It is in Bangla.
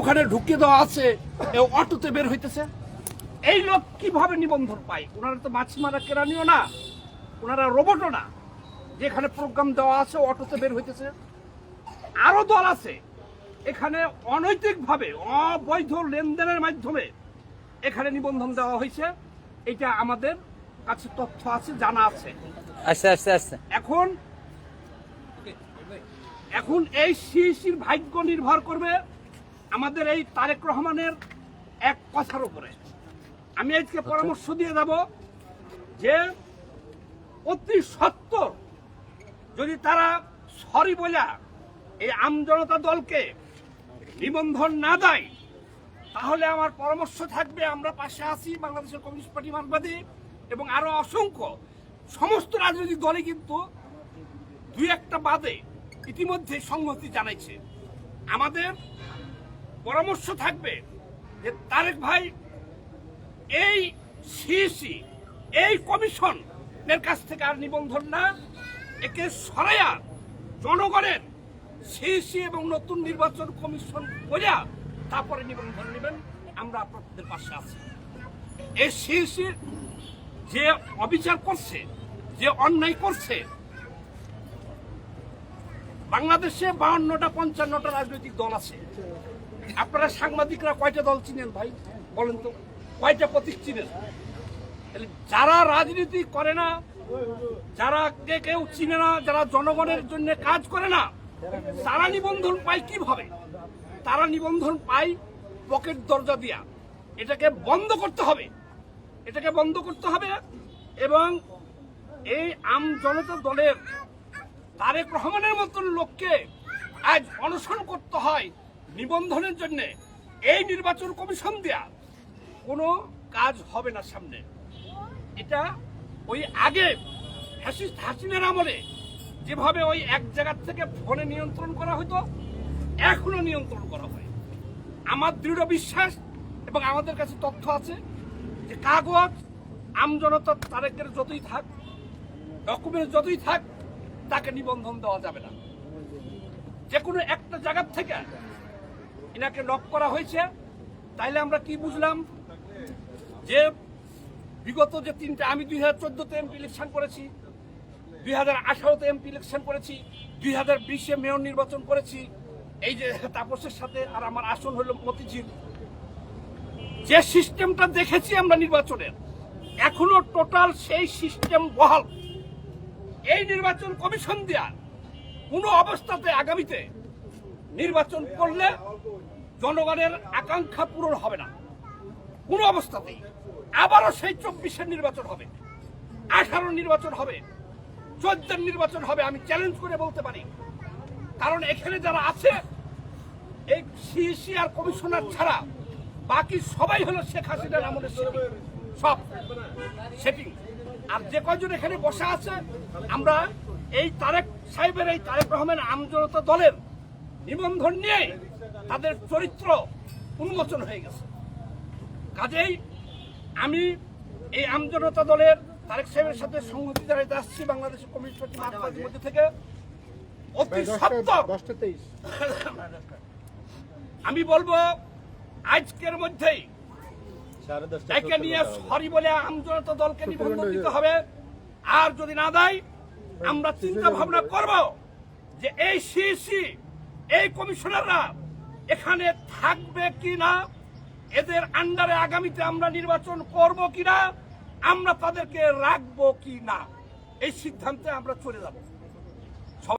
ওখানে ঢুকিয়ে দেওয়া আছে, অটোতে বের হইতেছে। এই লোক কিভাবে নিবন্ধন পায়? ওনারা তো মাছ মারা কেরানিও না, ওনারা রোবটও না, যেখানে প্রোগ্রাম দেওয়া আছে অটোতে বের হইতেছে। আরো দল আছে এখানে অনৈতিকভাবে অবৈধ লেনদেনের মাধ্যমে এখানে নিবন্ধন দেওয়া হয়েছে। এটা আমাদের কাছে তথ্য আছে, জানা আছে। আচ্ছা আচ্ছা আচ্ছা। এখন এই সিইসির ভাগ্য নির্ভর করবে আমাদের এই তারেক রহমানের এক কথার উপরে। আমি আজকে পরামর্শ দিয়ে যাব যে অতি সত্বর যদি তারা সরি বলে এই আমজনতা দলকে নিবন্ধন না দেয়, তাহলে আমার পরামর্শ থাকবে আমরা পাশে আছি, বাংলাদেশের কমিউনিস্ট পার্টি মার্কবাদী এবং আরো অসংখ্য সমস্ত রাজনৈতিক দলই কিন্তু দুই একটা বাদে ইতিমধ্যে সংহতি জানাইছে। আমাদের পরামর্শ থাকবে যে তারেক ভাই এই সিইসি এই কমিশনের কাছ থেকে আর নিবন্ধন না, একে সরাইয়া জনগণের সিইসি এবং নতুন নির্বাচন কমিশন করিয়া তারপরে নিবন্ধন নেবেন। আমরা আপনাদের পাশে আছি। এই সিইসি যে অবিচার করছে, যে অন্যায় করছে, বাংলাদেশে 52টা 55টা রাজনৈতিক দল আছে। আপনারা সাংবাদিকরা কয়টা দল চিনেন ভাই বলেন তো? কয়টা প্রতীক চিনেন? যারা রাজনীতি করে না, যারা কেউ চিনে না, যারা জনগণের জন্য কাজ করে না, তারা নিবন্ধন পায় কিভাবে? তারা নিবন্ধন পায় পকেট দরজা দিয়া। এটাকে বন্ধ করতে হবে, এটাকে বন্ধ করতে হবে। এবং এই আম জনতা দলের তারেক রহমানের মতন লোককে আজ অনশন করতে হয় নিবন্ধনের জন্য। এই নির্বাচন কমিশন দেয়া কোনো কাজ হবে না সামনে। এটা ওই আগে ফ্যাসিস্ট হাসিনার আমলে যেভাবে ওই এক জায়গা থেকে ফোনে নিয়ন্ত্রণ করা হতো, এখনো নিয়ন্ত্রণ করা হয়। আমার দৃঢ় বিশ্বাস এবং আমাদের কাছে তথ্য আছে যে কাগজ আমজনতা তারেকের যতই থাক, ডকুমেন্ট যতই থাক, তাকে নিবন্ধন দেওয়া যাবে না। যে কোনো একটা জায়গা থেকে এনাকে লক করা হয়েছে। তাইলে আমরা কি বুঝলাম? যে বিগত যে তিনটা, আমি 2014-তে এমপি ইলেকশন করেছি, 2018-তে এমপি ইলেকশন করেছি, 2020-এ মেয়র নির্বাচন করেছি, এই যে তাপসের সাথে, আর আমার আসন হলো মতিঝিল। যে সিস্টেমটা দেখেছি আমরা নির্বাচনের, এখনো টোটাল সেই সিস্টেম বহাল। এই নির্বাচন কমিশন দেওয়া কোনো অবস্থাতে আগামীতে নির্বাচন করলে জনগণের আকাঙ্ক্ষা পূরণ হবে না কোনো অবস্থাতেই। আবারও সেই 24-এর নির্বাচন হবে, 18 নির্বাচন হবে, 14 নির্বাচন হবে। আমি চ্যালেঞ্জ করে বলতে পারি, কারণ এখানে যারা আছে এই সিইসি আর কমিশনার ছাড়া বাকি সবাই হলো শেখ হাসিনার আমলের সব সেটিং। আর যে কয়জন এখানে বসে আছে, আমরা এই তারেক সাহেবের, এই তারেক রহমান আমজনতা দলের নিবন্ধন নিয়ে তাদের চরিত্র উন্মোচন হয়ে গেছে। কাজেই আমি এই আমজনতা দলের তারেক সাহেবের সাথে সংহতি জানাইতে আসছি বাংলাদেশের কমিউনিস্ট পার্টি মার্কসবাদীর মধ্যে থেকে। অতি সত্বর আমি বলবো আজকের মধ্যেই একে নিয়ে সরি বলে আমজনতা দলকে নিবন্ধন দিতে হবে। আর যদি না দেয়, আমরা চিন্তা ভাবনা করব যে এই সিইসি, এই কমিশনাররা এখানে থাকবে কি না, এদের আন্ডারে আগামীতে আমরা নির্বাচন করব কিনা, আমরা তাদেরকে রাখবো কি না, এই সিদ্ধান্তে আমরা চলে যাব।